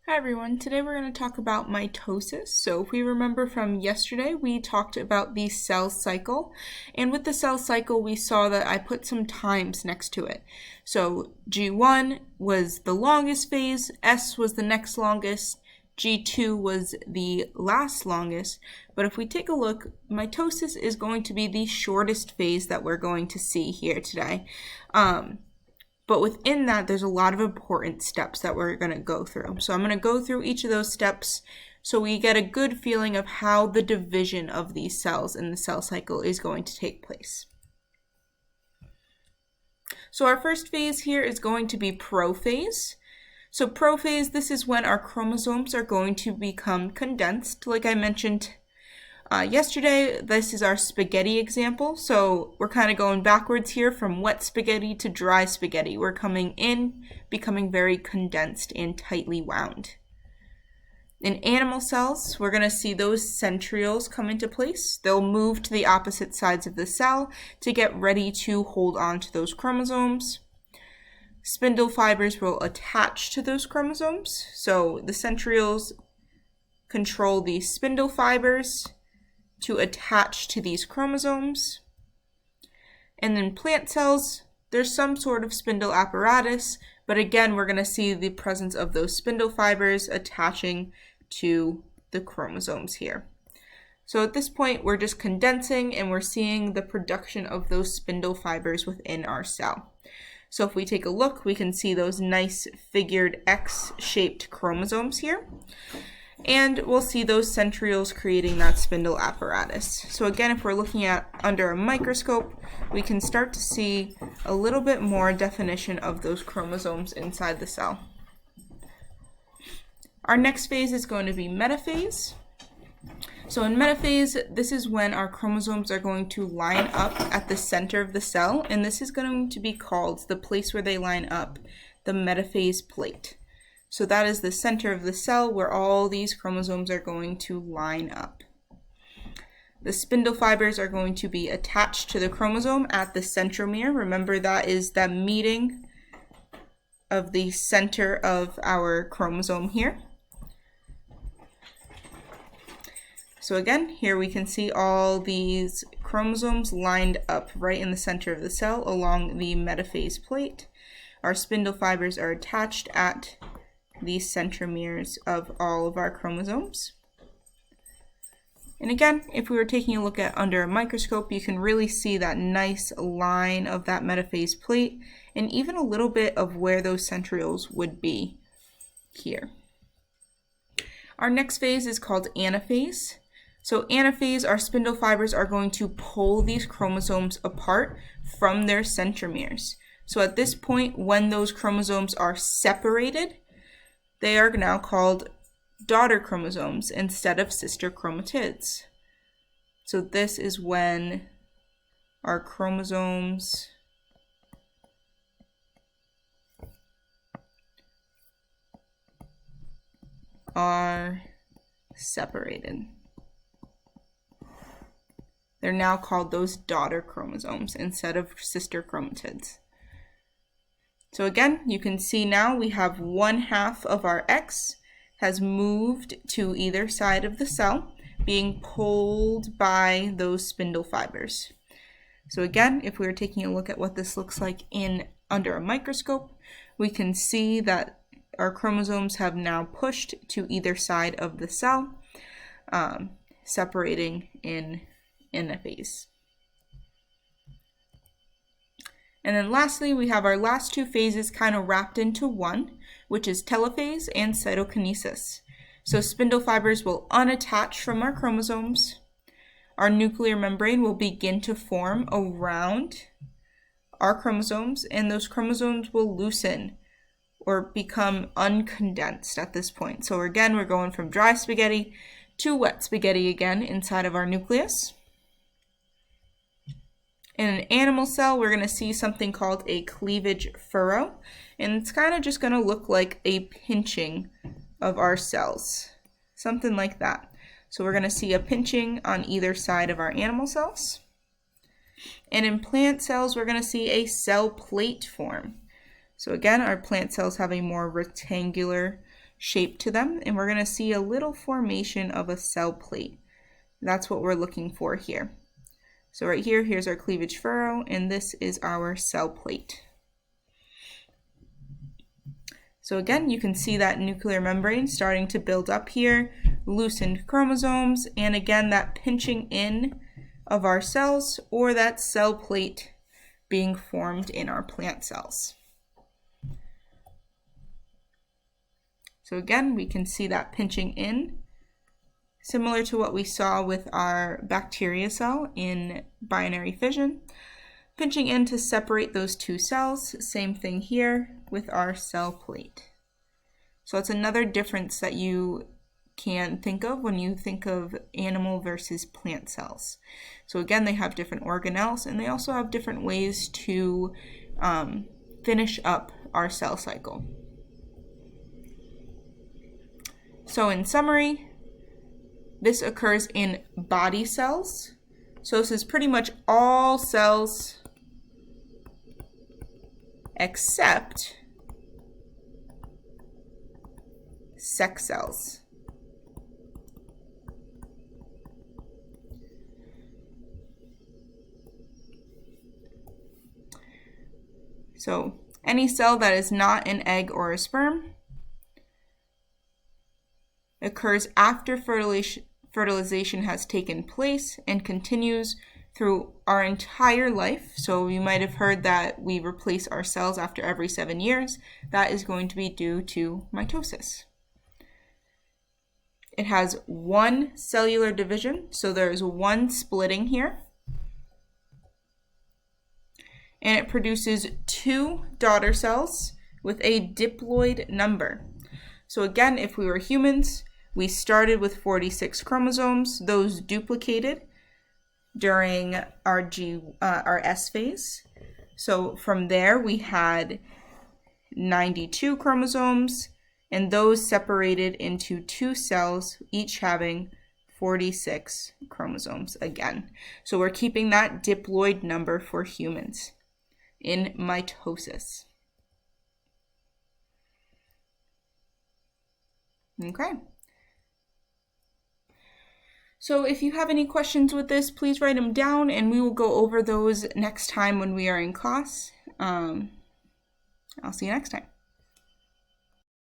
Hi everyone, today we're going to talk about mitosis. So if we remember from yesterday, we talked about the cell cycle, and with the cell cycle we saw that I put some times next to it. So G1 was the longest phase, S was the next longest, G2 was the last longest, but if we take a look, mitosis is going to be the shortest phase that we're going to see here today. But within that, there's a lot of important steps that we're going to go through. So I'm going to go through each of those steps so we get a good feeling of how the division of these cells in the cell cycle is going to take place. So our first phase here is going to be prophase. So prophase, this is when our chromosomes are going to become condensed. Like I mentioned yesterday, this is our spaghetti example, so we're kind of going backwards here from wet spaghetti to dry spaghetti. We're coming in, becoming very condensed and tightly wound. In animal cells, we're going to see those centrioles come into place. They'll move to the opposite sides of the cell to get ready to hold on to those chromosomes. Spindle fibers will attach to those chromosomes, so the centrioles control the spindle fibers to attach to these chromosomes. And then plant cells, there's some sort of spindle apparatus, but again, we're going to see the presence of those spindle fibers attaching to the chromosomes here. So at this point, we're just condensing and we're seeing the production of those spindle fibers within our cell. So if we take a look, we can see those nice figured X-shaped chromosomes here. And we'll see those centrioles creating that spindle apparatus. So again, if we're looking at under a microscope, we can start to see a little bit more definition of those chromosomes inside the cell. Our next phase is going to be metaphase. So in metaphase, this is when our chromosomes are going to line up at the center of the cell, and this is going to be called, the place where they line up, the metaphase plate. So that is the center of the cell where all these chromosomes are going to line up. The spindle fibers are going to be attached to the chromosome at the centromere. Remember, that is the meeting of the center of our chromosome here. So again, here we can see all these chromosomes lined up right in the center of the cell along the metaphase plate. Our spindle fibers are attached at these centromeres of all of our chromosomes. And again, if we were taking a look at under a microscope, you can really see that nice line of that metaphase plate and even a little bit of where those centrioles would be here. Our next phase is called anaphase. So anaphase, our spindle fibers are going to pull these chromosomes apart from their centromeres. So at this point, when those chromosomes are separated, they are now called daughter chromosomes instead of sister chromatids. So this is when our chromosomes are separated. They're now called those daughter chromosomes instead of sister chromatids. So again, you can see now we have 1/2 of our X has moved to either side of the cell, being pulled by those spindle fibers. So again, if we were taking a look at what this looks like under a microscope, we can see that our chromosomes have now pushed to either side of the cell, separating in anaphase. And then lastly, we have our last two phases kind of wrapped into one, which is telophase and cytokinesis. So spindle fibers will unattach from our chromosomes. Our nuclear membrane will begin to form around our chromosomes, and those chromosomes will loosen or become uncondensed at this point. So again, we're going from dry spaghetti to wet spaghetti again inside of our nucleus. In an animal cell, we're going to see something called a cleavage furrow, and it's kind of just going to look like a pinching of our cells, something like that. So we're going to see a pinching on either side of our animal cells. And in plant cells, we're going to see a cell plate form. So again, our plant cells have a more rectangular shape to them, and we're going to see a little formation of a cell plate. That's what we're looking for here. So right here, here's our cleavage furrow, and this is our cell plate. So again, you can see that nuclear membrane starting to build up here, loosened chromosomes, and again, that pinching in of our cells, or that cell plate being formed in our plant cells. So again, we can see that pinching in, similar to what we saw with our bacteria cell in binary fission. Pinching in to separate those two cells, same thing here with our cell plate. So it's another difference that you can think of when you think of animal versus plant cells. So again, they have different organelles, and they also have different ways to finish up our cell cycle. So in summary, this occurs in body cells. So this is pretty much all cells except sex cells. So any cell that is not an egg or a sperm occurs after fertilization has taken place and continues through our entire life. So you might have heard that we replace our cells after every 7 years. That is going to be due to mitosis. It has one cellular division, so there's one splitting here. And it produces 2 daughter cells with a diploid number. So again, if we were humans, we started with 46 chromosomes. Those duplicated during our S phase. So from there, we had 92 chromosomes, and those separated into 2 cells, each having 46 chromosomes again. So we're keeping that diploid number for humans in mitosis. Okay. So if you have any questions with this, please write them down, and we will go over those next time when we are in class. I'll see you next time.